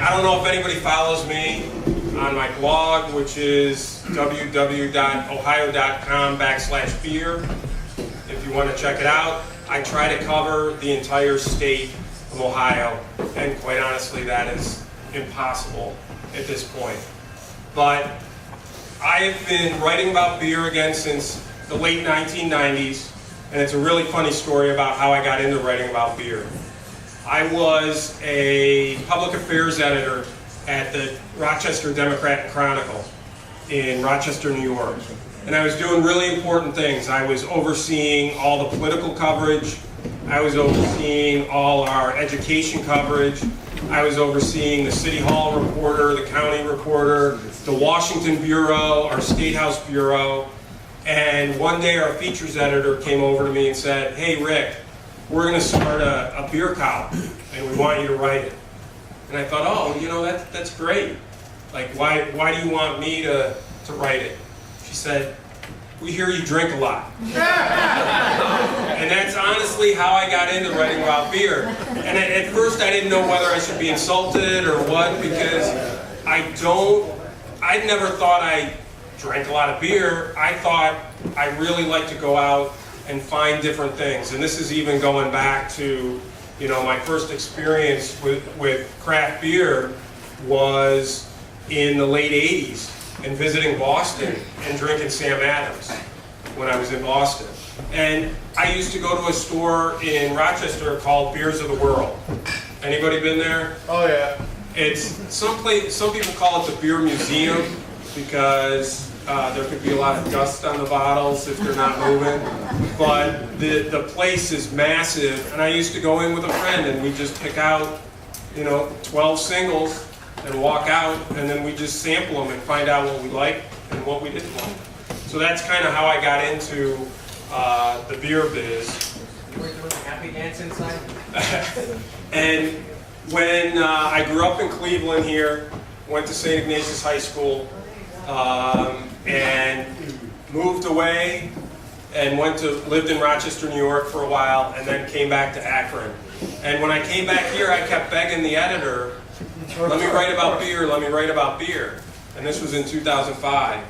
I don't know if anybody follows me on my blog, which is www.ohio.com/beer. If you want to check it out, I try to cover the entire state of Ohio, and quite honestly, that is impossible at this point. But I have been writing about beer again since the late 1990s, and it's a really funny story about how I got into writing about beer. I was a public affairs editor at the Rochester Democrat and Chronicle in Rochester, New York. And I was doing really important things. I was overseeing all the political coverage. I was overseeing all our education coverage. I was overseeing the City Hall reporter, the county reporter, the Washington Bureau, our State House Bureau. And one day our features editor came over to me and said, "Hey Rick, we're going to start a beer column, and we want you to write it." And I thought, oh, you know, that's great. Like, why do you want me to write it? She said, "We hear you drink a lot." And that's honestly how I got into writing about beer. And at first I didn't know whether I should be insulted or what, because I'd never thought I drank a lot of beer. I thought I really like to go out and find different things. And this is even going back to, you know, my first experience with craft beer was in the late 80s and visiting Boston and drinking Sam Adams when I was in Boston. And I used to go to a store in Rochester called Beers of the World. Anybody been there? Oh yeah. It's some people call it the beer museum because there could be a lot of dust on the bottles if they're not moving. But the place is massive, and I used to go in with a friend and we just pick out, you know, 12 singles and walk out, and then we just sample them and find out what we like and what we didn't like. So that's kind of how I got into the beer biz. You were doing a happy dance inside? And when I grew up in Cleveland here, went to St. Ignatius High School, and moved away and lived in Rochester, New York for a while, and then came back to Akron. And when I came back here, I kept begging the editor, "Let me write about beer, let me write about beer." And this was in 2005.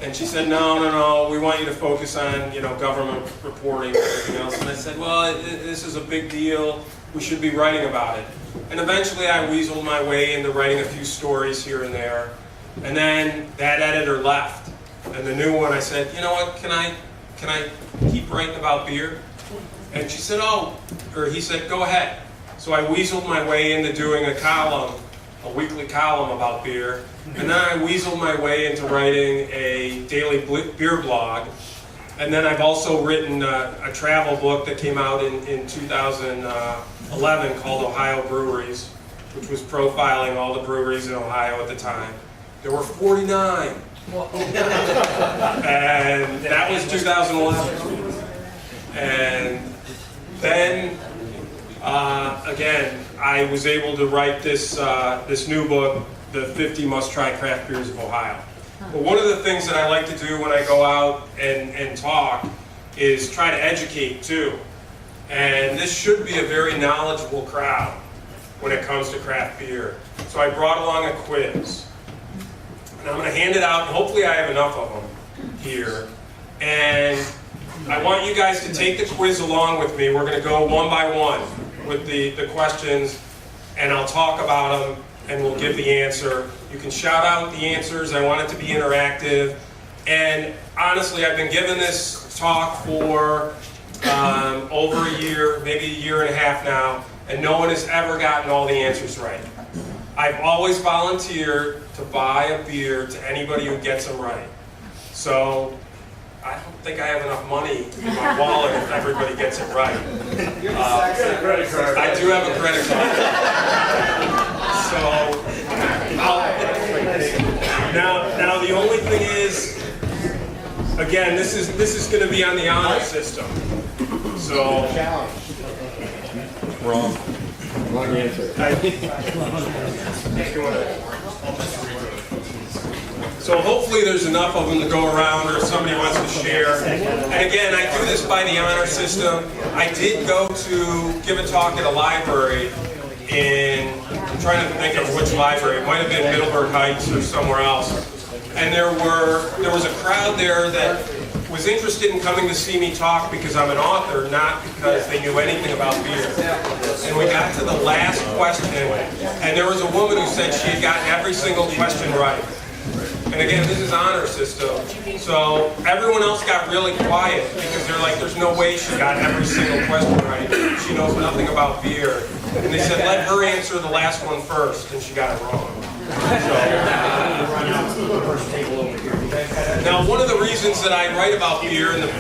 And she said, no, we want you to focus on, you know, government reporting and everything else. And I said, well, this is a big deal. We should be writing about it. And eventually I weaseled my way into writing a few stories here and there. And then that editor left. And the new one, I said, you know what, can I keep writing about beer? And she said, he said, go ahead. So I weaseled my way into doing a weekly column about beer. And then I weaseled my way into writing a daily beer blog. And then I've also written a travel book that came out in 2011 called Ohio Breweries, which was profiling all the breweries in Ohio at the time. There were 49. And that was 2011. And then, again, I was able to write this new book, The 50 Must-Try Craft Beers of Ohio. But one of the things that I like to do when I go out and talk is try to educate too. And this should be a very knowledgeable crowd when it comes to craft beer. So I brought along a quiz. And I'm going to hand it out, and hopefully I have enough of them here. And I want you guys to take the quiz along with me. We're going to go one by one with the questions, and I'll talk about them, and we'll give the answer. You can shout out the answers. I want it to be interactive. And honestly, I've been giving this talk for over a year, maybe a year and a half now, and no one has ever gotten all the answers right. I've always volunteered to buy a beer to anybody who gets them right. So I don't think I have enough money in my wallet if everybody gets it right. I do have a credit card. So now the only thing is, again, this is going to be on the honor system. So Wrong answer. So hopefully there's enough of them to go around, or if somebody wants to share. And again, I do this by the honor system. I did go to give a talk at a library I'm trying to think of which library, it might have been Middleburg Heights or somewhere else. And there was a crowd there that was interested in coming to see me talk because I'm an author, not because they knew anything about beer. And we got to the last question, and there was a woman who said she had gotten every single question right. And again, this is honor system, so everyone else got really quiet because they're like, there's no way she got every single question right. She knows nothing about beer. And they said, let her answer the last one first, and she got it wrong. Now, one of the reasons that I write about beer, and the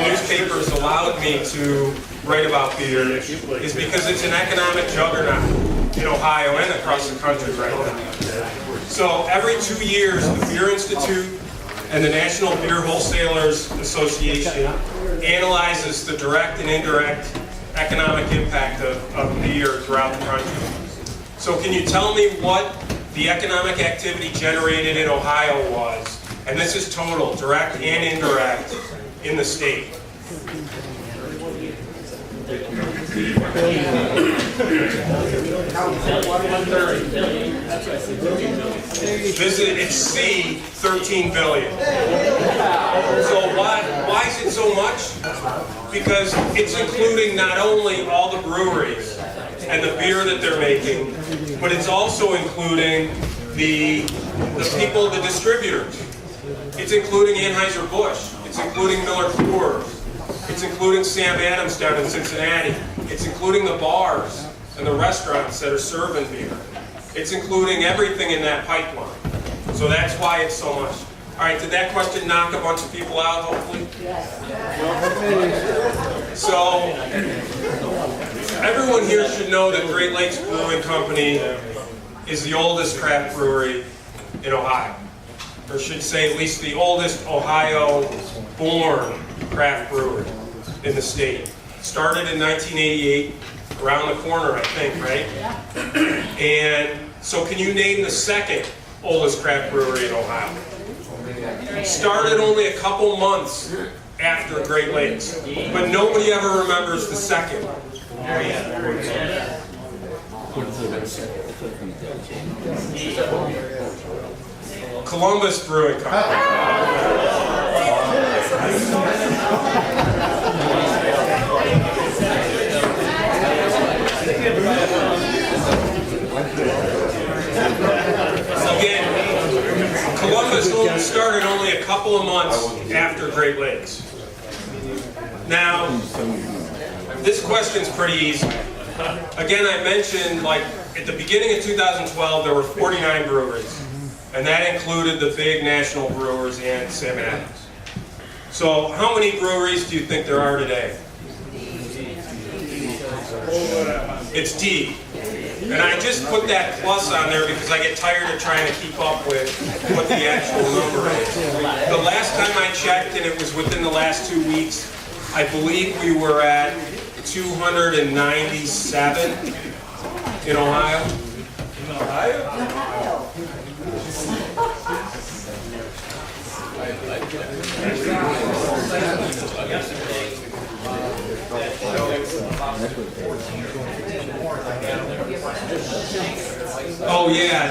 newspapers allowed me to write about beer, is because it's an economic juggernaut in Ohio and across the country right now. So every 2 years, the Beer Institute and the National Beer Wholesalers Association analyzes the direct and indirect economic impact of beer throughout the country. So can you tell me what the economic activity generated in Ohio was? And this is total, direct and indirect, in the state. It's C, 13 billion. So why is it so much? Because it's including not only all the breweries and the beer that they're making, but it's also including the people, the distributors. It's including Anheuser-Busch. It's including Miller Coors. It's including Sam Adams down in Cincinnati. It's including the bars and the restaurants that are serving beer. It's including everything in that pipeline. So that's why it's so much. All right, did that question knock a bunch of people out, hopefully? So, everyone here should know that Great Lakes Brewing Company is the oldest craft brewery in Ohio. Or should say at least the oldest Ohio-born craft brewery in the state. Started in 1988, around the corner, I think, right? And so can you name the second oldest craft brewery in Ohio? Started only a couple months after Great Lakes, but nobody ever remembers the second. Columbus Brewing Company. Again, Columbus started only a couple of months after Great Lakes. Now, this question's pretty easy. Again, I mentioned, like, at the beginning of 2012, there were 49 breweries, and that included the big national brewers and Sam Adams. So, how many breweries do you think there are today? It's D. And I just put that plus on there because I get tired of trying to keep up with what the actual number is. The last time I checked, and it was within the last 2 weeks, I believe we were at 297 in Ohio. In Ohio? Oh yeah,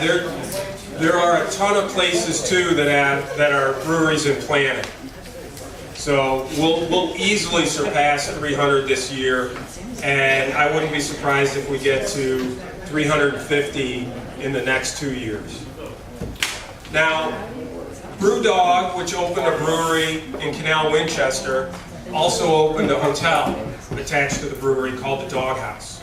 there are a ton of places too that are breweries in planning. So we'll easily surpass 300 this year, and I wouldn't be surprised if we get to 350 in the next 2 years. Now, BrewDog, which opened a brewery in Canal Winchester, also opened a hotel attached to the brewery called the Doghouse.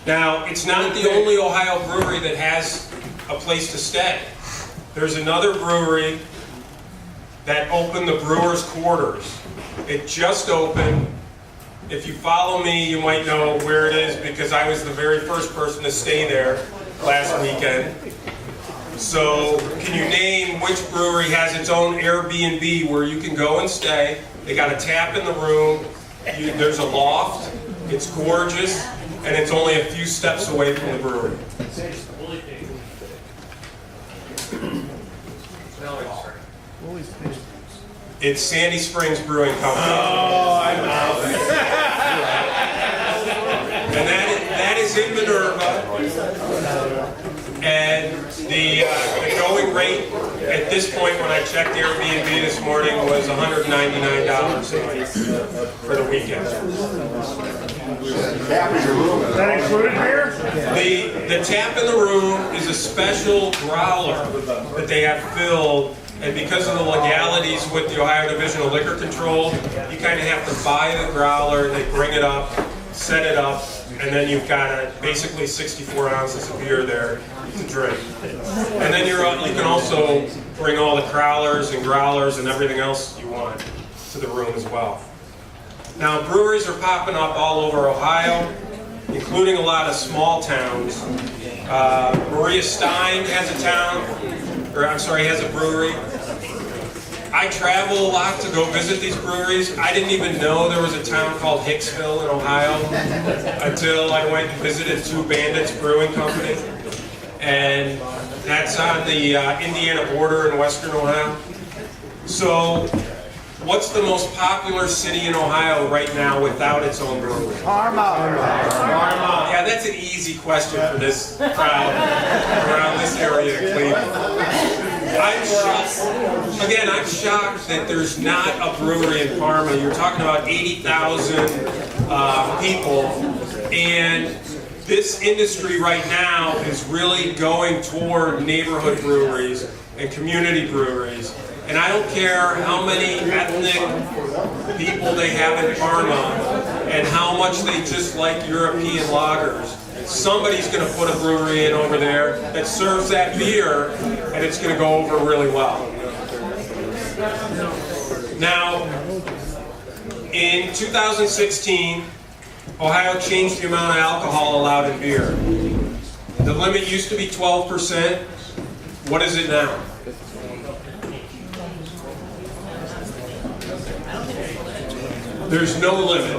Now, it's not the only Ohio brewery that has a place to stay. There's another brewery that opened the Brewers Quarters. It just opened. If you follow me, you might know where it is because I was the very first person to stay there last weekend. So, can you name which brewery has its own Airbnb where you can go and stay? They got a tap in the room, there's a loft, it's gorgeous, and it's only a few steps away from the brewery. It's Sandy Springs Brewing Company. Oh, I know. And that is It's in Minerva, and the going rate at this point when I checked Airbnb this morning was $199 a night for the weekend. Is that included here? The tap in the room is a special growler that they have filled, and because of the legalities with the Ohio Division of Liquor Control, you kind of have to buy the growler, they bring it up, set it up, and then you've got basically 64 ounces of beer there to drink. And then you can also bring all the crowlers and growlers and everything else you want to the room as well. Now, breweries are popping up all over Ohio, including a lot of small towns. Maria Stein has has a brewery. I travel a lot to go visit these breweries. I didn't even know there was a town called Hicksville in Ohio until I went and visited Two Bandits Brewing Company. And that's on the Indiana border in western Ohio. So, what's the most popular city in Ohio right now without its own brewery? Armond. Yeah, that's an easy question for this crowd around this area of Cleveland. I'm shocked that there's not a brewery in Parma. You're talking about 80,000 people, and this industry right now is really going toward neighborhood breweries and community breweries. And I don't care how many ethnic people they have in Parma and how much they just like European lagers. Somebody's going to put a brewery in over there that serves that beer, and it's going to go over really well. Now, in 2016, Ohio changed the amount of alcohol allowed in beer. The limit used to be 12%. What is it now? There's no limit.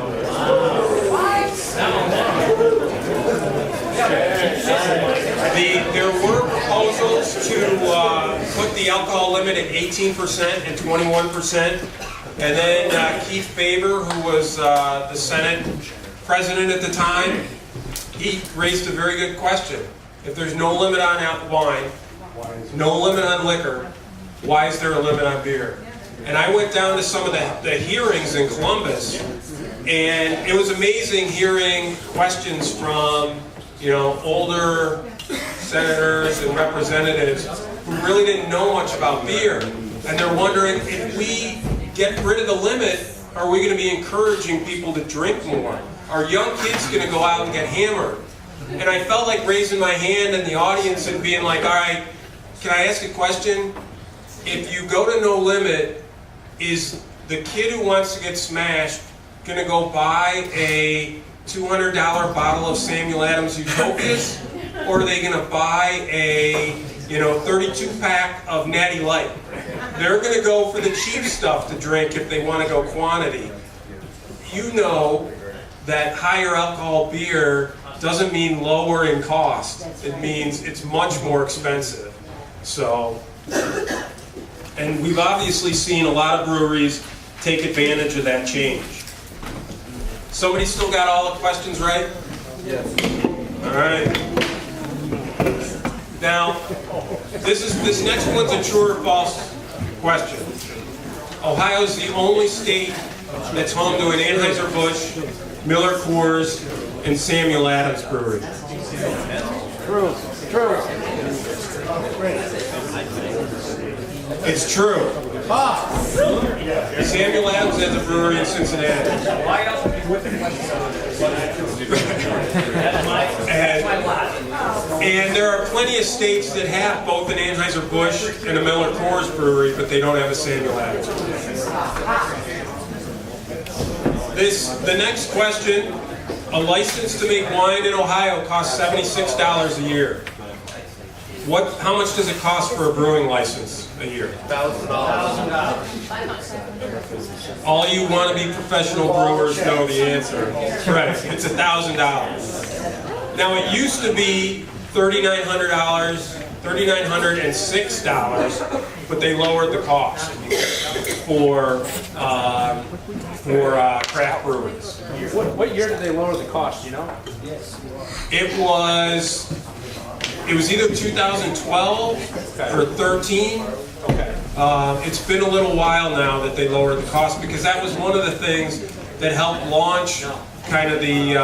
There were proposals to put the alcohol limit at 18% and 21%. And then Keith Faber, who was the Senate president at the time, he raised a very good question. If there's no limit on wine, no limit on liquor, why is there a limit on beer? And I went down to some of the hearings in Columbus, and it was amazing hearing questions from, older senators and representatives who really didn't know much about beer. And they're wondering, if we get rid of the limit, are we going to be encouraging people to drink more? Are young kids going to go out and get hammered? And I felt like raising my hand in the audience and being like, all right, can I ask a question? If you go to no limit, is the kid who wants to get smashed going to go buy a $200 bottle of Samuel Adams Utopias? Or are they going to buy a 32-pack of Natty Light? They're going to go for the cheap stuff to drink if they want to go quantity. You know that higher alcohol beer doesn't mean lower in cost. It means it's much more expensive. So, and we've obviously seen a lot of breweries take advantage of that change. Somebody still got all the questions right? Yes. All right. Now, this next one's a true or false question. Ohio is the only state that's home to an Anheuser-Busch, Miller Coors, and Samuel Adams brewery. True. It's true. Samuel Adams has a brewery in Cincinnati. Why else would you put the question on? That's my lot. And there are plenty of states that have both an Anheuser-Busch and a Miller Coors brewery, but they don't have a Samuel Adams brewery. The next question, a license to make wine in Ohio costs $76 a year. How much does it cost for a brewing license a year? $1,000. All you want to be professional brewers know the answer. Correct. It's $1,000. Now it used to be $3,900, $3,906, but they lowered the cost for craft breweries. What year did they lower the cost, you know? It was either 2012 or 13. Okay. It's been a little while now that they lowered the cost, because that was one of the things that helped launch kind of the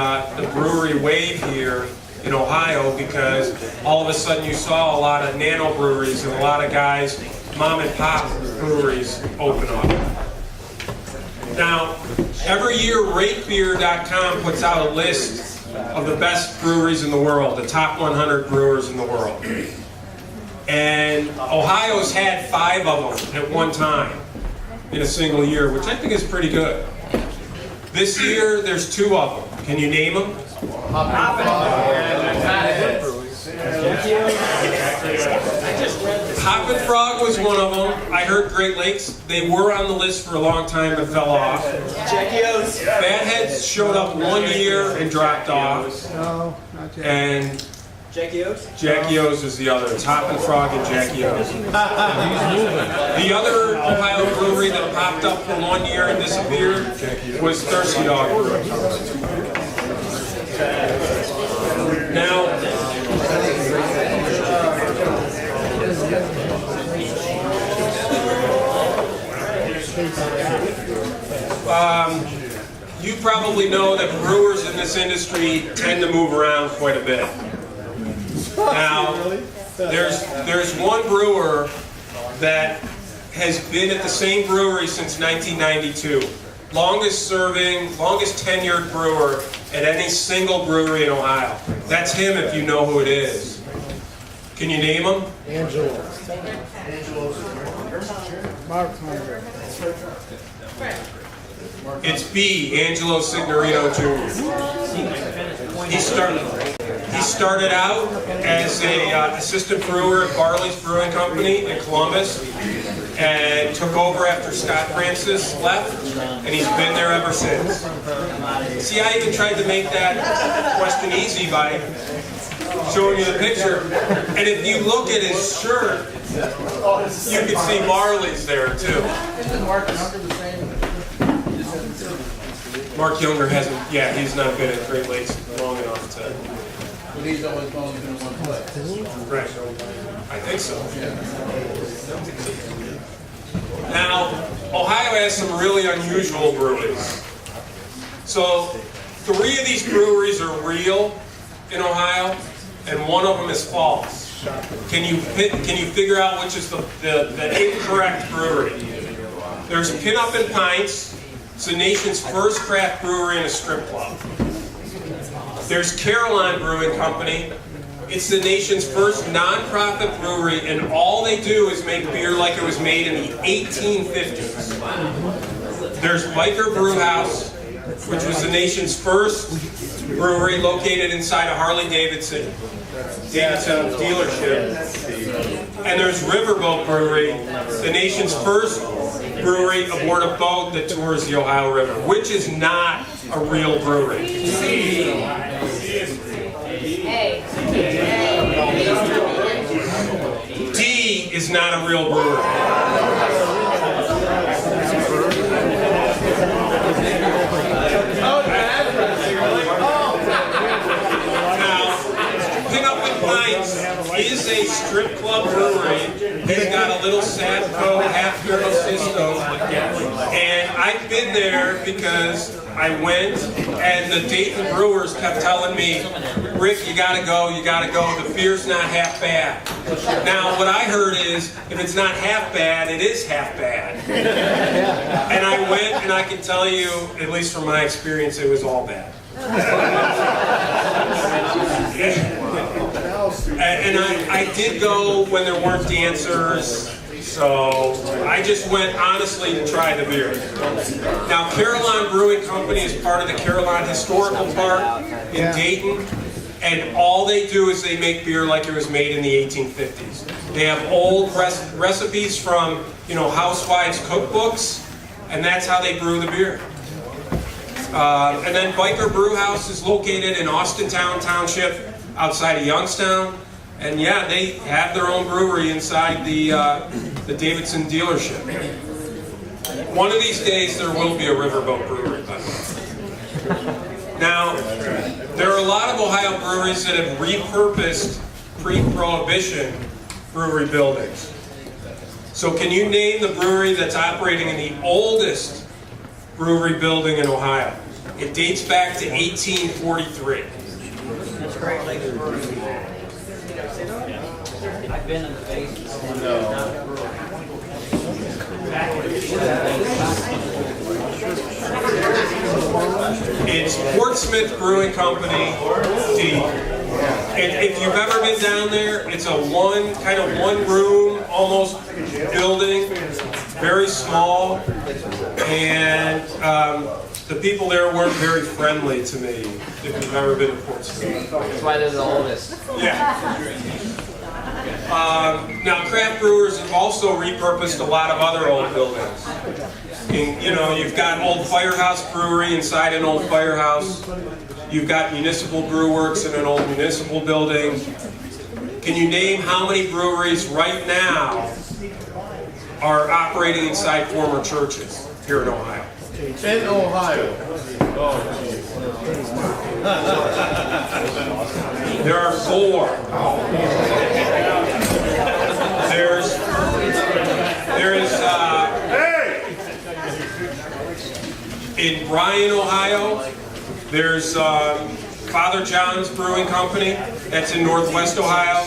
brewery wave here in Ohio, because all of a sudden you saw a lot of nano breweries and a lot of guys, mom and pop breweries open up. Now, every year ratebeer.com puts out a list of the best breweries in the world, the top 100 brewers in the world. And Ohio's had 5 of them at one time in a single year, which I think is pretty good. This year, there's 2 of them. Can you name them? Hop and Frog was one of them. I heard Great Lakes. They were on the list for a long time but fell off. Fatheads showed up 1 year and dropped off. And Jackie O's is the other. It's Hop and Frog and Jackie O's. The other Ohio brewery that popped up for 1 year and disappeared was Thirsty Dog Brewing. Now, you probably know that brewers in this industry tend to move around quite a bit. Now, there's one brewer that has been at the same brewery since 1992. Longest serving, longest tenured brewer at any single brewery in Ohio. That's him if you know who it is. Can you name him? Angelo. It's B, Angelo Signorino Jr. He started out as a assistant brewer at Barley's Brewing Company in Columbus, and took over after Scott Francis left, and he's been there ever since. See, I even tried to make that question easy by showing you the picture, and if you look at his shirt, you can see Barley's there too. Mark Younger hasn't, yeah, he's not been at Great Lakes long enough to. But he's always only been in one place. Right. I think so. Now, Ohio has some really unusual breweries. So, 3 of these breweries are real in Ohio, and 1 of them is false. Can you figure out which is the incorrect brewery? There's Pin Up and Pints. It's the nation's first craft brewery in a strip club. There's Caroline Brewing Company. It's the nation's first non-profit brewery, and all they do is make beer like it was made in the 1850s. There's Biker Brew House, which was the nation's first brewery located inside a Harley-Davidson dealership. And there's Riverboat Brewery, the nation's first brewery aboard a boat that tours the Ohio River, which is not a real brewery. D is not a real brewery. Now, Pin Up and Pints is a strip club brewery. It's got a little Sadco, half Euro system, and I've been there because I went, and the Dayton Brewers kept telling me, Rick, you gotta go, the beer's not half bad. Now, what I heard is, if it's not half bad, it is half bad. And I went, and I can tell you, at least from my experience, it was all bad. And I did go when there weren't dancers, so I just went honestly to try the beer. Now, Caroline Brewing Company is part of the Caroline Historical Park in Dayton, and all they do is they make beer like it was made in the 1850s. They have old recipes from, housewives' cookbooks, and that's how they brew the beer. And then Biker Brew House is located in Austintown Township, outside of Youngstown, And yeah, they have their own brewery inside the Davidson dealership. One of these days there will be a riverboat brewery, by the way. Now, there are a lot of Ohio breweries that have repurposed pre-prohibition brewery buildings. So can you name the brewery that's operating in the oldest brewery building in Ohio? It dates back to 1843. I've been in the basement. It's Portsmouth Brewing Company, D. And if you've ever been down there, it's a one room, almost building, very small, and the people there weren't very friendly to me, if you've ever been to Portsmouth. That's why they're the oldest. Yeah. Now, craft brewers have also repurposed a lot of other old buildings. You've got Old Firehouse Brewery inside an old firehouse. You've got Municipal Brew Works in an old municipal building. Can you name how many breweries right now are operating inside former churches here in Ohio? In Ohio. There are 4. There is in Bryan, Ohio, there's Father John's Brewing Company, that's in Northwest Ohio.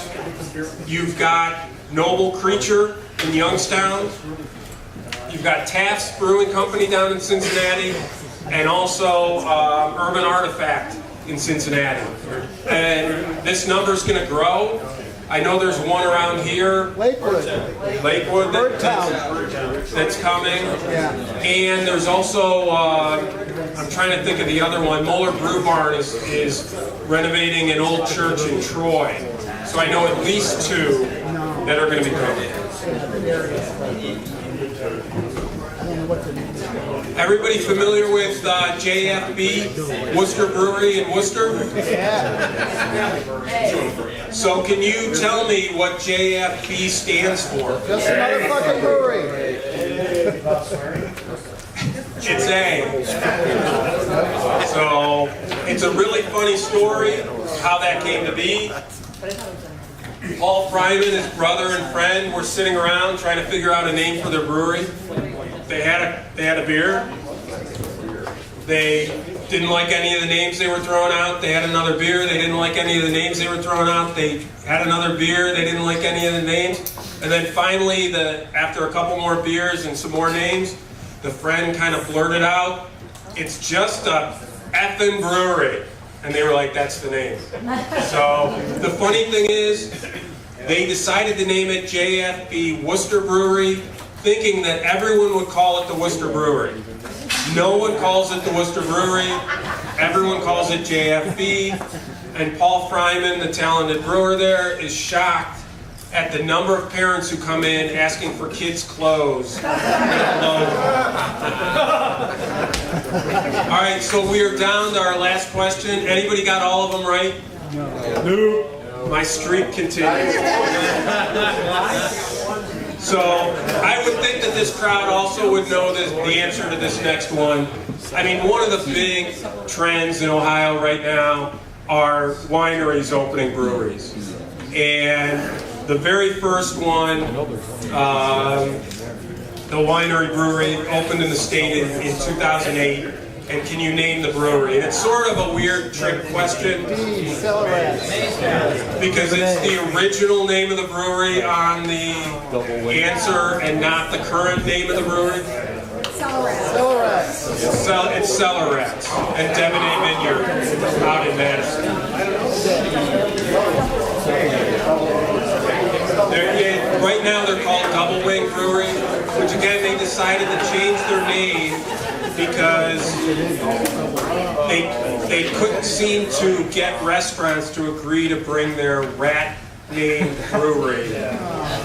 You've got Noble Creature in Youngstown. You've got Taft's Brewing Company down in Cincinnati, and also Urban Artifact in Cincinnati. And this number's going to grow. I know there's one around here, Lakewood that's coming. And there's also, I'm trying to think of the other one, Moeller Brew Barn is renovating an old church in Troy. So I know at least 2 that are going to be coming. Everybody familiar with JFB, Worcester Brewery in Worcester? So can you tell me what JFB stands for? Just another fucking brewery. It's A. So it's a really funny story how that came to be. Paul Fryman, his brother and friend, were sitting around trying to figure out a name for their brewery. They had a beer. They didn't like any of the names they were throwing out. They had another beer. They didn't like any of the names they were throwing out. They had another beer. They didn't like any of the names. And then finally, after a couple more beers and some more names, the friend kind of blurted out, "It's just a effing brewery." And they were like, "That's the name." So the funny thing is, they decided to name it JFB Worcester Brewery, thinking that everyone would call it the Worcester Brewery. No one calls it the Worcester Brewery. Everyone calls it JFB. And Paul Fryman, the talented brewer there, is shocked at the number of parents who come in asking for kids' clothes. All right, so we are down to our last question. Anybody got all of them right? No. My streak continues. So I would think that this crowd also would know the answer to this next one. I mean, one of the big trends in Ohio right now are wineries opening breweries. And the very first one, the winery brewery, opened in the state in 2008. And can you name the brewery? And it's sort of a weird trick question because it's the original name of the brewery on the answer and not the current name of the brewery. It's Cellar Rats and Devaney Vineyard out in Madison. Right now they're called Double Wing Brewery, which again they decided to change their name because they couldn't seem to get restaurants to agree to bring their rat-named brewery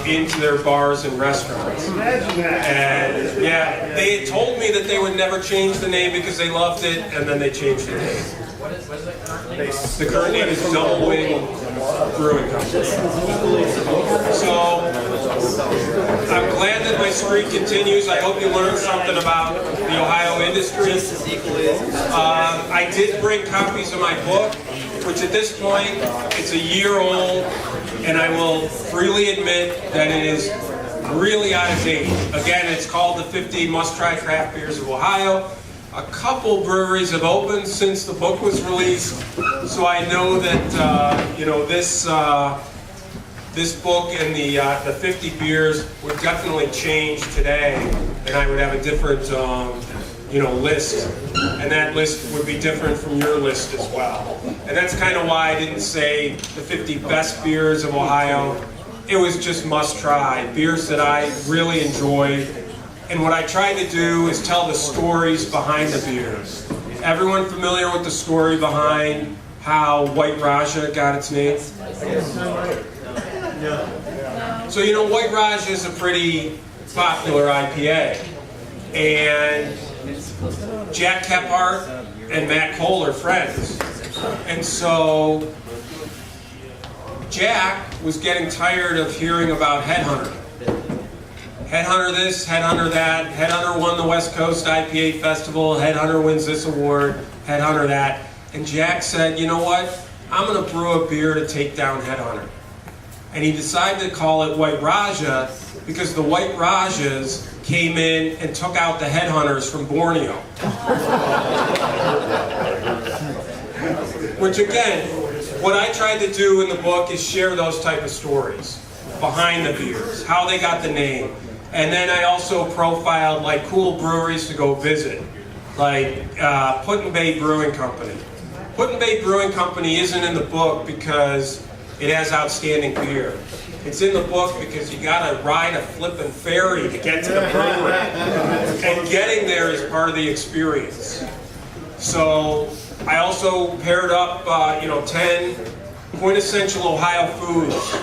into their bars and restaurants. And yeah, they had told me that they would never change the name because they loved it, and then they changed the name. what is it currently? The current name is Double Wing Brewing Company. So I'm glad that my streak continues. I hope you learned something about the Ohio industry. I did bring copies of my book, which at this point, it's a year old, and I will freely admit that it is really out of date. Again, it's called the 50 Must-Try Craft Beers of Ohio. A couple breweries have opened since the book was released, so I know that this book and the 50 beers would definitely change today, and I would have a different list, and that list would be different from your list as well. And that's kind of why I didn't say the 50 best beers of Ohio. It was just must-try beers that I really enjoyed. And what I tried to do is tell the stories behind the beers. Everyone familiar with the story behind how White Raja got its name? So White Raja is a pretty popular IPA. And Jack Kephart and Matt Cole are friends. And so Jack was getting tired of hearing about Headhunter. Headhunter this, Headhunter that. Headhunter won the West Coast IPA Festival. Headhunter wins this award. Headhunter that. And Jack said, you know what? I'm going to brew a beer to take down Headhunter. And he decided to call it White Raja because the White Rajas came in and took out the Headhunters from Borneo. Which again, what I tried to do in the book is share those type of stories behind the beers, how they got the name. And then I also profiled like cool breweries to go visit, like Put-in-Bay Brewing Company. Put-in-Bay Brewing Company isn't in the book because it has outstanding beer. It's in the book because you gotta ride a flippin' ferry to get to the brewery. And getting there is part of the experience. So I also paired up 10 quintessential Ohio foods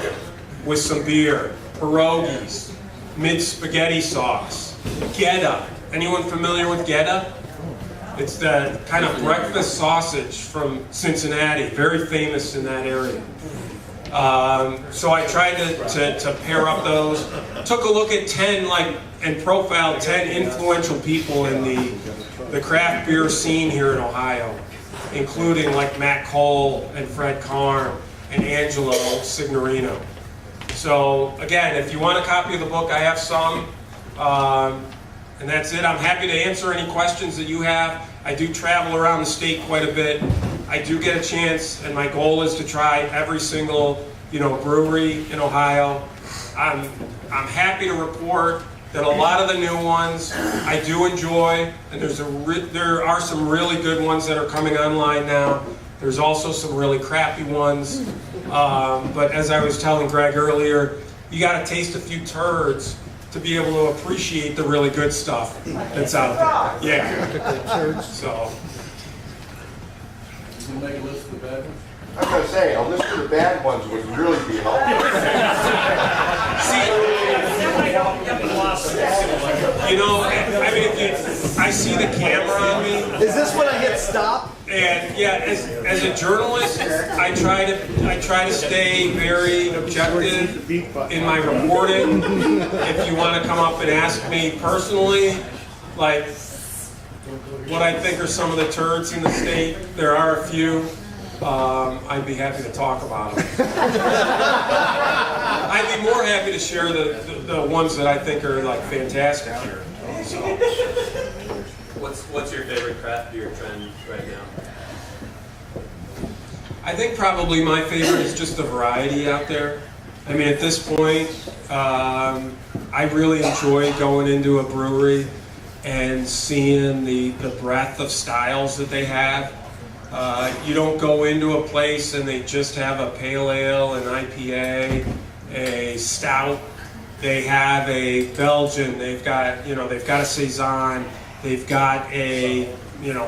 with some beer. Pierogies, mid-spaghetti sauce, Geta. Anyone familiar with Geta? It's the kind of breakfast sausage from Cincinnati, very famous in that area. So I tried to pair up those. Took a look at 10 and profiled 10 influential people in the craft beer scene here in Ohio, including like Matt Cole and Fred Karn and Angelo Signorino. So again, if you want a copy of the book, I have some, and that's it. I'm happy to answer any questions that you have. I do travel around the state quite a bit. I do get a chance, and my goal is to try every single brewery in Ohio. I'm happy to report that a lot of the new ones I do enjoy, and there are some really good ones that are coming online now. There's also some really crappy ones, but as I was telling Greg earlier, you got to taste a few turds to be able to appreciate the really good stuff that's out there. Yeah. So. Did you make a list of the bad ones? I was going to say, a list of the bad ones would really be helpful. I see the camera on me. Is this when I hit stop? And yeah, as a journalist, I try to stay very objective in my reporting. If you want to come up and ask me personally, like what I think are some of the turds in the state, there are a few. I'd be happy to talk about them. I'd be more happy to share the ones that I think are like fantastic here. So. What's your favorite craft beer trend right now? I think probably my favorite is just the variety out there. I mean, at this point, I really enjoy going into a brewery and seeing the breadth of styles that they have. You don't go into a place and they just have a pale ale, an IPA, a stout. They have a Belgian. They've got a saison. They've got a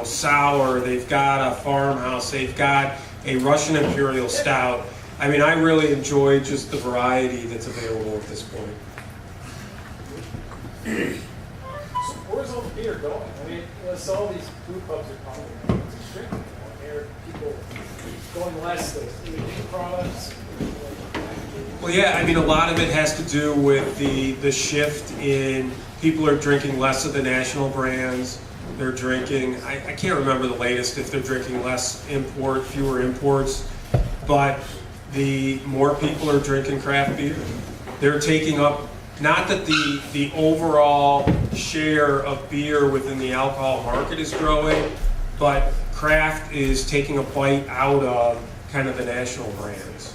sour. They've got a farmhouse. They've got a Russian Imperial Stout. I mean, I really enjoy just the variety that's available at this point. Where's all the beer going? I mean, so all these brew pubs are probably it's extremely. People people going less to products? Well, yeah, I mean, a lot of it has to do with the shift in people are drinking less of the national brands. They're drinking, I can't remember the latest, if they're drinking less import, fewer imports, but the more people are drinking craft beer. They're taking up, not that the overall share of beer within the alcohol market is growing, but craft is taking a bite out of kind of the national brands.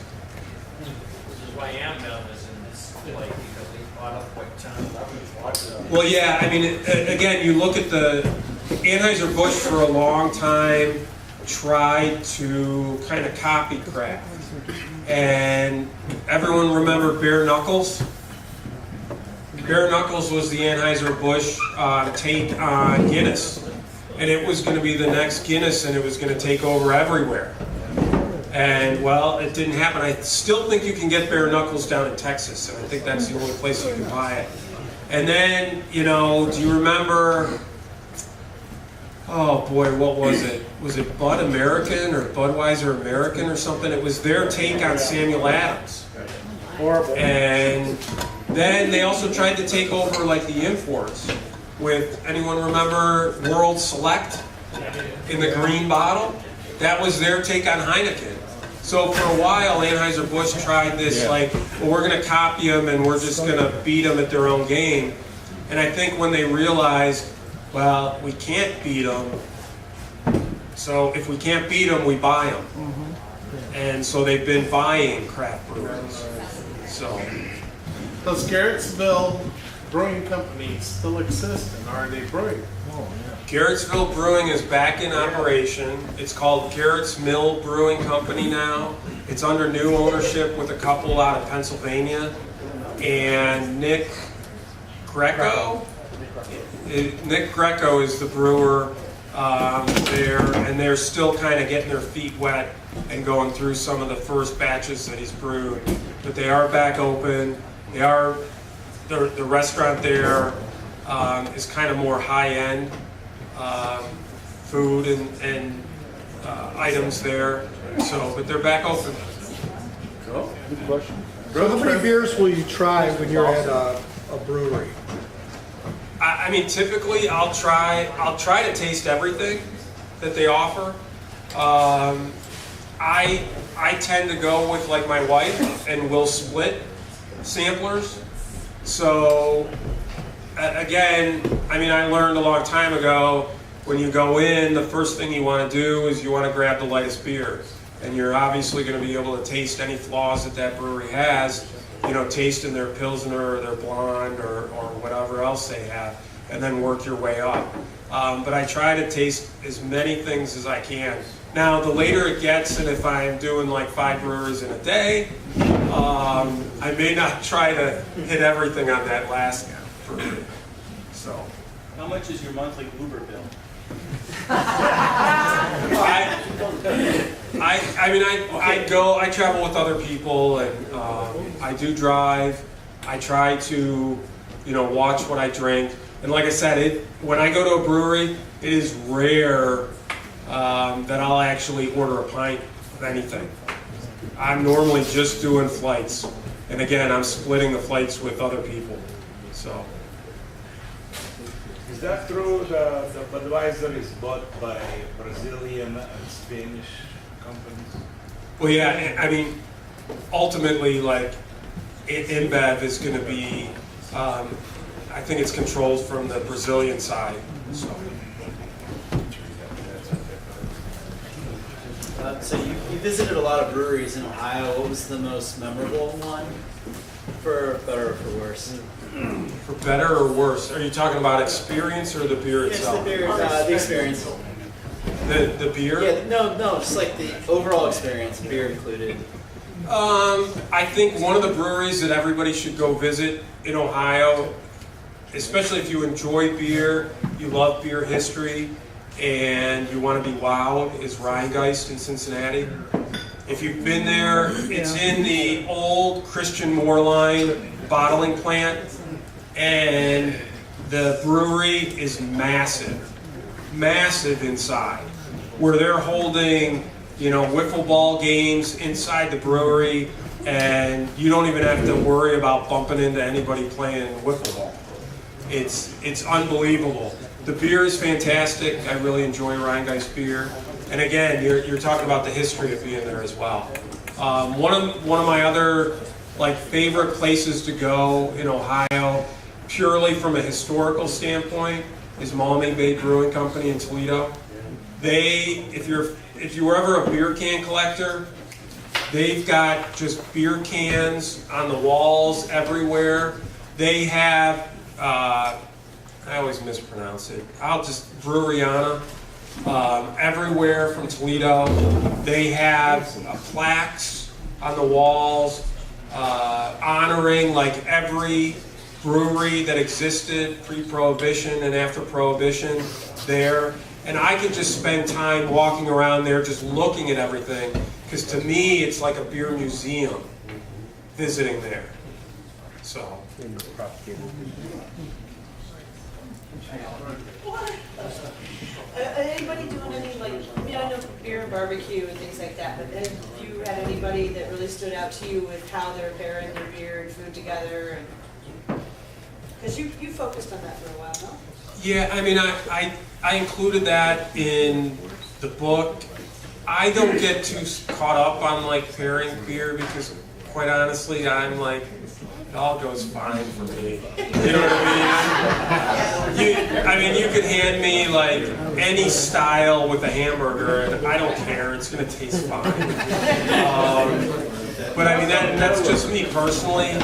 Which is why Ambev is in this play, because they bought up White Town. Well, yeah, I mean, again, you look at the Anheuser-Busch for a long time tried to kind of copy craft. And everyone remember Bare Knuckles? Bare Knuckles was the Anheuser-Busch take on Guinness. And it was going to be the next Guinness, and it was going to take over everywhere. And, well, it didn't happen. I still think you can get Bare Knuckles down in Texas, and I think that's the only place you can buy it. And then, you know, do you remember, oh boy, what was it? Was it Bud American or Budweiser American or something? It was their take on Samuel Adams. Horrible. And then they also tried to take over like the imports with, anyone remember World Select in the green bottle? That was their take on Heineken. So for a while, Anheuser-Busch tried this like, well, we're going to copy them and we're just going to beat them at their own game. And I think when they realized, well, we can't beat them, so if we can't beat them, we buy them. And so they've been buying craft breweries. So. Does Garrettsville Brewing Company still exist, and are they brewing? Garrettsville Brewing is back in operation. It's called Garrett's Mill Brewing Company now. It's under new ownership with a couple out of Pennsylvania. And Nick Greco is the brewer there, and they're still kind of getting their feet wet and going through some of the first batches that he's brewed. But they are back open. They are, the restaurant there is kind of more high-end food and items there. So, but they're back open. Cool. Good question. So how many beers will you try when you're at a brewery? I mean, typically I'll try to taste everything that they offer. I tend to go with like my wife, and we'll split samplers. So again, I mean, I learned a long time ago, when you go in, the first thing you want to do is you want to grab the lightest beer. And you're obviously going to be able to taste any flaws that that brewery has, you know, taste in their Pilsner or their Blonde or whatever else they have, and then work your way up. But I try to taste as many things as I can. Now, the later it gets, and if I'm doing like 5 breweries in a day, I may not try to hit everything on that last brewery. So. How much is your monthly Uber bill? I travel with other people, and I do drive. I try to, you know, watch what I drink. And like I said, when I go to a brewery, it is rare that I'll actually order a pint of anything. I'm normally just doing flights. And again, I'm splitting the flights with other people. So. Is that true? The Budweiser is bought by Brazilian and Spanish companies? Well, yeah, I mean, ultimately, like, InBev is going to be, I think it's controlled from the Brazilian side. So. So you visited a lot of breweries in Ohio. What was the most memorable one? For better or for worse? For better or worse? Are you talking about experience or the beer It's itself? the beer, the experience. The beer? Yeah, no, just like the overall experience, beer included. I think one of the breweries that everybody should go visit in Ohio, especially if you enjoy beer, you love beer history, and you want to be wowed, is Rheingeist in Cincinnati. If you've been there, it's in the old Christian Moorline bottling plant, and the brewery is massive inside, where they're holding wiffle ball games inside the brewery, and you don't even have to worry about bumping into anybody playing wiffle ball. It's unbelievable. The beer is fantastic. I really enjoy Rheingeist beer. And again, you're talking about the history of being there as well. One of my other favorite places to go in Ohio, purely from a historical standpoint, is Maumee Bay Brewing Company in Toledo. If you were ever a beer can collector, they've got just beer cans on the walls everywhere. They have, I always mispronounce it, Breweriana, everywhere from Toledo. They have plaques on the walls honoring every brewery that existed pre-Prohibition and after Prohibition there. And I could just spend time walking around there just looking at everything, because to me it's like a beer museum visiting there. So. Anybody doing any, I know beer and barbecue and things like that, but have you had anybody that really stood out to you with how they're pairing their beer and food together? Because you focused on that for a while, no? Yeah, I included that in the book. I don't get too caught up on pairing beer, because quite honestly, I'm it all goes fine for me. You know what I mean? You could hand me any style with a hamburger, and I don't care. It's gonna taste fine. But that's just me personally.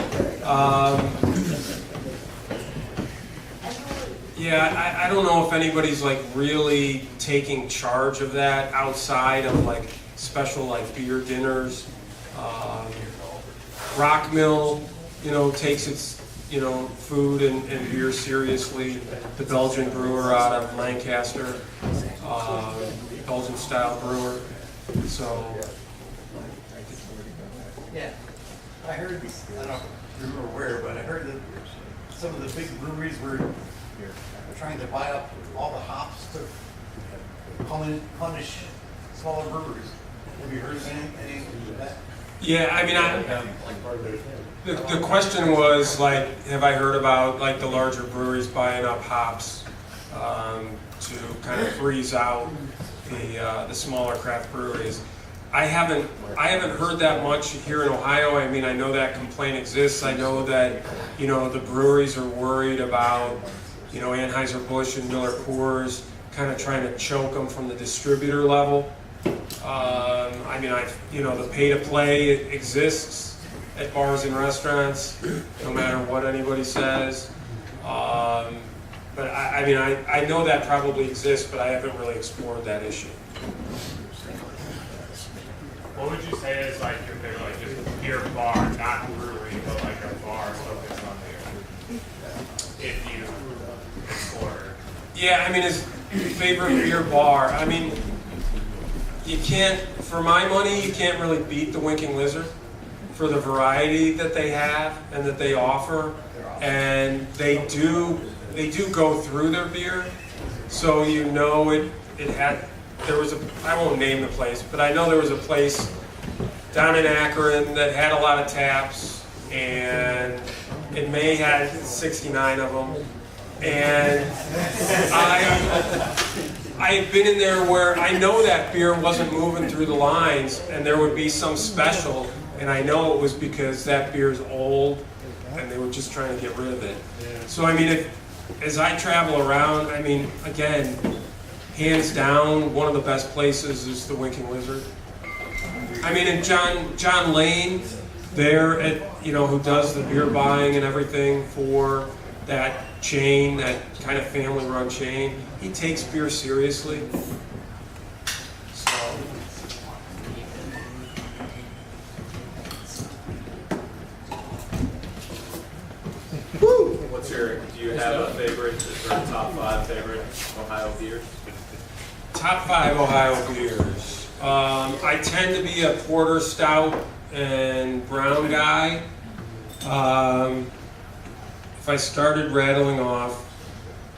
Yeah, I don't know if anybody's really taking charge of that outside of special beer dinners. Rock Mill, takes its food and beer seriously. The Belgian brewer out of Lancaster, Belgian style brewer. So. Yeah, I heard. I don't know if you were aware, but I heard that some of the big breweries were trying to buy up all the hops to punish smaller breweries. Have you heard any of that? Yeah, the question was have I heard about the larger breweries buying up hops to kind of freeze out the smaller craft breweries? I haven't heard that much here in Ohio. I know that complaint exists. I know that the breweries are worried about Anheuser-Busch and Miller Coors kind of trying to choke them from the distributor level. The pay-to-play exists at bars and restaurants, no matter what anybody says. But I know that probably exists, but I haven't really explored that issue. What would you say is your favorite, just beer bar, not brewery, but a bar focused on beer? If you explore. Yeah, his favorite beer bar. You can't, for my money, you can't really beat the Winking Lizard for the variety that they have and that they offer, and they do go through their beer, so there was I won't name the place, but I know there was a place down in Akron that had a lot of taps, and it may had 69 of them, and I had been in there where I know that beer wasn't moving through the lines, and there would be some special, and I know it was because that beer is old, and they were just trying to get rid of it. So as I travel around, again, hands down, one of the best places is the Winking Lizard. And John Lane there at who does the beer buying and everything for that chain, that kind of family-run chain, he takes beer seriously. So. Woo! Do you have a favorite, is there a top 5 favorite Ohio beers? Top 5 Ohio beers. I tend to be a porter, stout, and brown guy. If I started rattling off,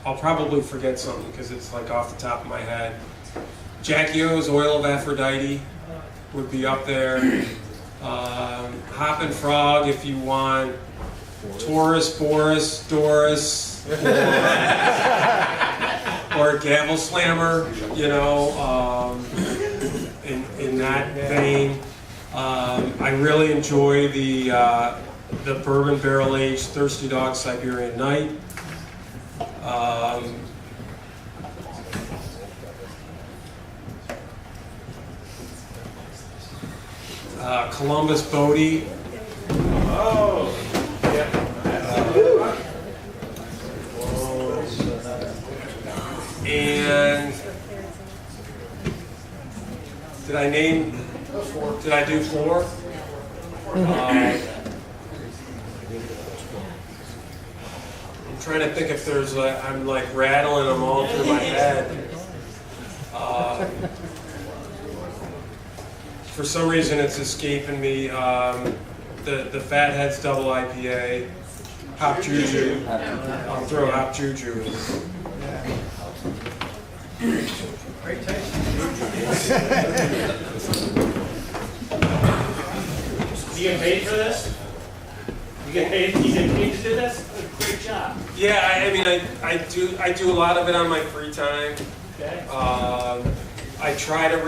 I'll probably forget something because it's off the top of my head. Jackie O's Oil of Aphrodite would be up there. Hoppin' Frog if you want Taurus, Boris, Doris, or Gavel Slammer, you know, in that vein. I really enjoy the bourbon barrel aged Thirsty Dog Siberian Night. Columbus Bodie. Oh, yeah. And did I name? Did I do 4? I'm trying to think if there's I'm like rattling them all through my head. For some reason it's escaping me. The Fatheads Double IPA, Hop Juju. I'll throw Hop Juju in. Great taste. You get paid for this? You get paid to do this? Great job. Yeah, I mean, I do a lot of it on my free time. Okay. I try to get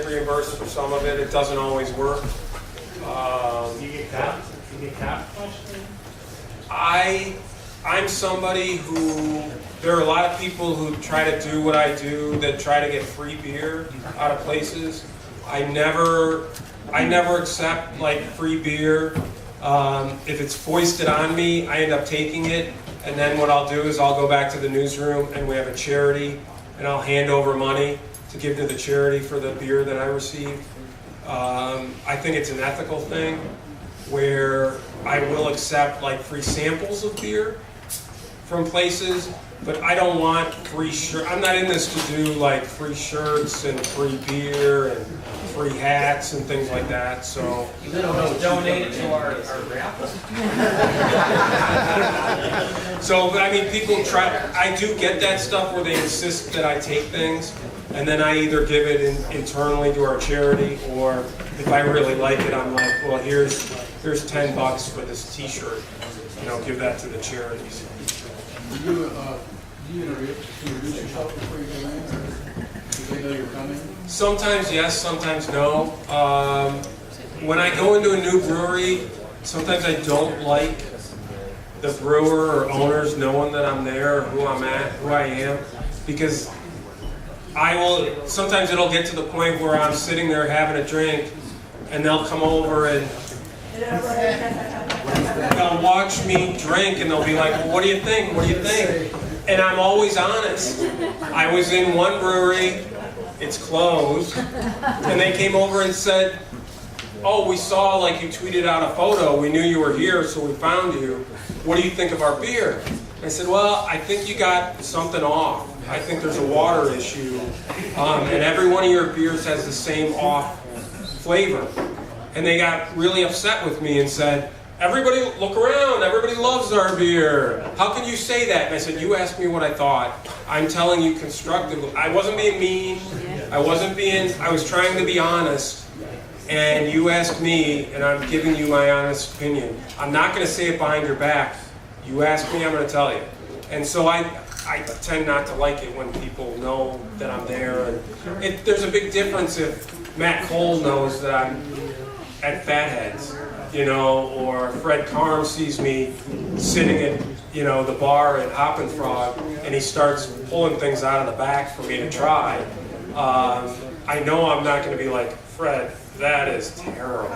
reimbursed for some of it. It doesn't always work. You get caught? You get caught much? I'm somebody who, there are a lot of people who try to do what I do, that try to get free beer out of places. I never accept like free beer. If it's foisted on me, I end up taking it, and then what I'll do is I'll go back to the newsroom and we have a charity, and I'll hand over money to give to the charity for the beer that I received. I think it's an ethical thing where I will accept like free samples of beer from places, but I don't want free shirt. I'm not in this to do like free shirts and free beer and free hats and things like that. So You don't donate it to our raffle? So I mean, people try. I do get that stuff where they insist that I take things, and then I either give it internally to our charity, or if I really like it, I'm like, well, here's $10 for this T-shirt, and I'll give that to the charities. Do you introduce yourself before you go in, or do they know you're coming? Sometimes yes, sometimes no. When I go into a new brewery, sometimes I don't like the brewer or owners knowing that I'm there, or who I'm at, who I am, because sometimes it'll get to the point where I'm sitting there having a drink, and they'll come over and they'll watch me drink, and they'll be like, well, what do you think? What do you think? And I'm always honest. I was in one brewery, it's closed, and they came over and said, oh, we saw like you tweeted out a photo, we knew you were here, so we found you. What do you think of our beer? I said, well, I think you got something off. I think there's a water issue, and every one of your beers has the same off flavor. And they got really upset with me and said, everybody look around, everybody loves our beer. How can you say that? And I said, you asked me what I thought. I'm telling you constructively. I wasn't being mean. I was trying to be honest. And you asked me, and I'm giving you my honest opinion. I'm not going to say it behind your back. You asked me, I'm going to tell you. And so I tend not to like it when people know that I'm there. And there's a big difference if Matt Cole knows that I'm at Fatheads, you know, or Fred Carm sees me sitting at, you know, the bar at Hoppin' Frog, and he starts pulling things out of the back for me to try. I know I'm not going to be like, Fred, that is terrible,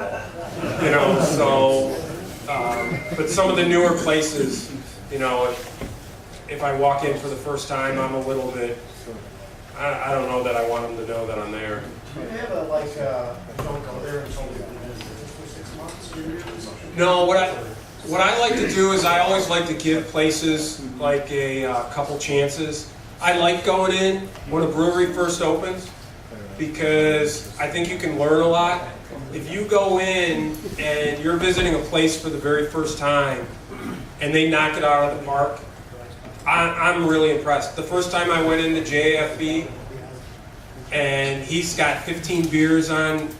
you know. So, but some of the newer places, you know, if I walk in for the first time, I'm a little bit, I don't know that I want them to know that I'm there. Do you have don't go there until you've been in for 6 months, 2 years? No, what I like to do is I always like to give places like a couple chances. I like going in when a brewery first opens, because I think you can learn a lot. If you go in and you're visiting a place for the very first time and they knock it out of the park, I'm really impressed. The first time I went into JFB and he's got 15 beers on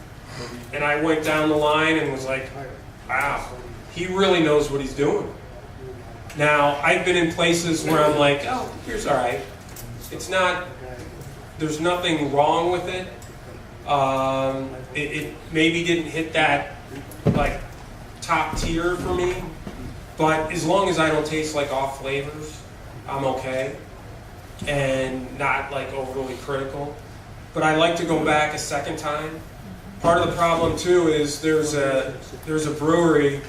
And I went down the line and was like, wow, he really knows what he's doing. Now, I've been in places where I'm like, oh, here's all right. It's not, there's nothing wrong with it. It maybe didn't hit that, like, top tier for me. But as long as I don't taste like off flavors, I'm okay. And not, like, overly critical. But I like to go back a second time. Part of the problem too is there's a brewery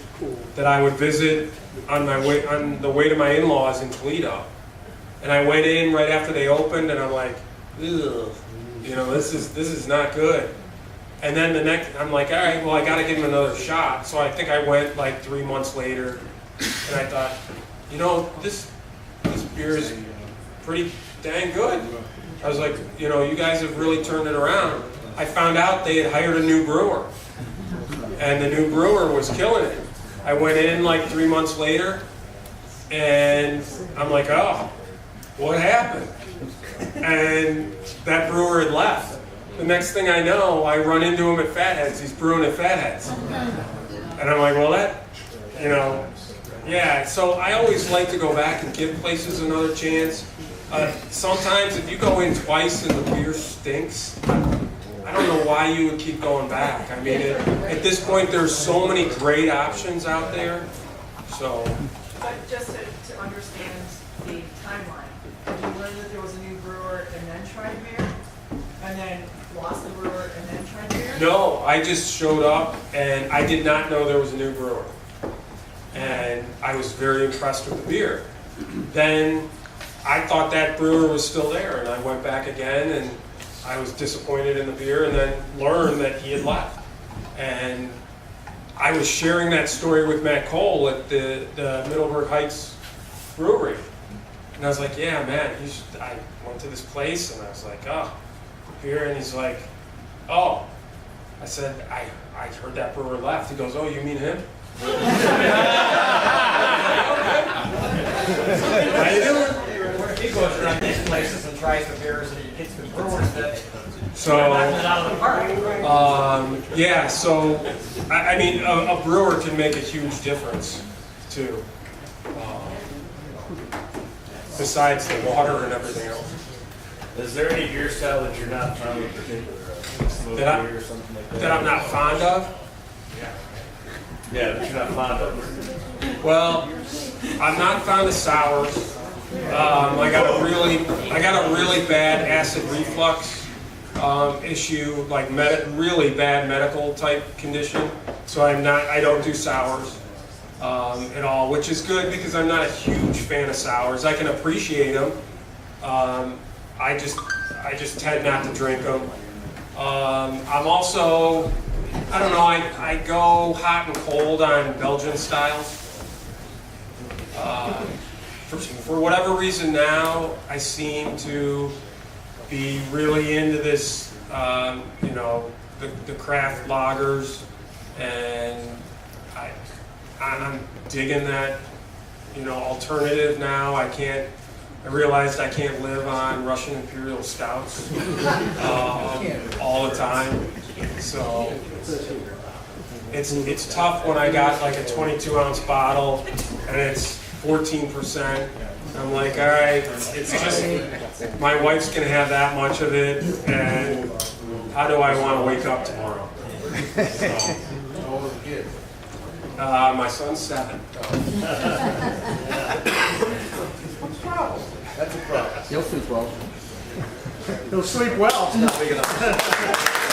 that I would visit on the way to my in-laws in Toledo, and I went in right after they opened, and I'm like, ugh, you know, this is not good. And then the next, I'm like, all right, well, I got to give them another shot. So I think I went like 3 months later, and I thought, you know, this beer is pretty dang good. I was like, you know, you guys have really turned it around. I found out they had hired a new brewer, and the new brewer was killing it. I went in like 3 months later, and I'm like, oh, what happened? And that brewer had left. The next thing I know, I run into him at Fatheads. He's brewing at Fatheads. And I'm like, well, that, you know, yeah. So I always like to go back and give places another chance. Sometimes if you go in twice and the beer stinks, I don't know why you would keep going back. I mean, at this point, there's so many great options out there. So, But just to understand the timeline, did you learn that there was a new brewer and then tried beer? And then lost the brewer and then tried beer? no, I just showed up and I did not know there was a new brewer. And I was very impressed with the beer. Then I thought that brewer was still there, and I went back again, and I was disappointed in the beer, and then learned that he had left. And I was sharing that story with Matt Cole at the Middleburg Heights Brewery. And I was like, yeah, man, I went to this place, and I was like, oh, beer, and he's like, oh. I said, I heard that brewer left. He goes, oh, you mean him? How you doing? He goes around these places and tries the beers and he gets the brewers that So, knock it out of the park. yeah, so, I mean, a brewer can make a huge difference, too. Besides the water and everything else. Is there any beer style that you're not fond of particular? Beer or something like that? That I'm not fond of? Yeah, that you're not fond of. Well, I'm not fond of sours. I got a really bad acid reflux issue, like really bad medical type condition. So I don't do sours at all, which is good because I'm not a huge fan of sours. I can appreciate them. I just tend not to drink them. I'm also, I don't know, I go hot and cold on Belgian styles. For whatever reason now, I seem to be really into this, you know, the craft lagers, and I'm digging that, you know, alternative now. I realized I can't live on Russian Imperial Stouts all the time, so it's tough when I got like a 22-ounce bottle and it's 14%. I'm like, all right, it's just, my wife's gonna have that much of it, and how do I want to wake up tomorrow? So, How old are the kids? my son's 7. That's a problem. He'll sleep well. Not big enough.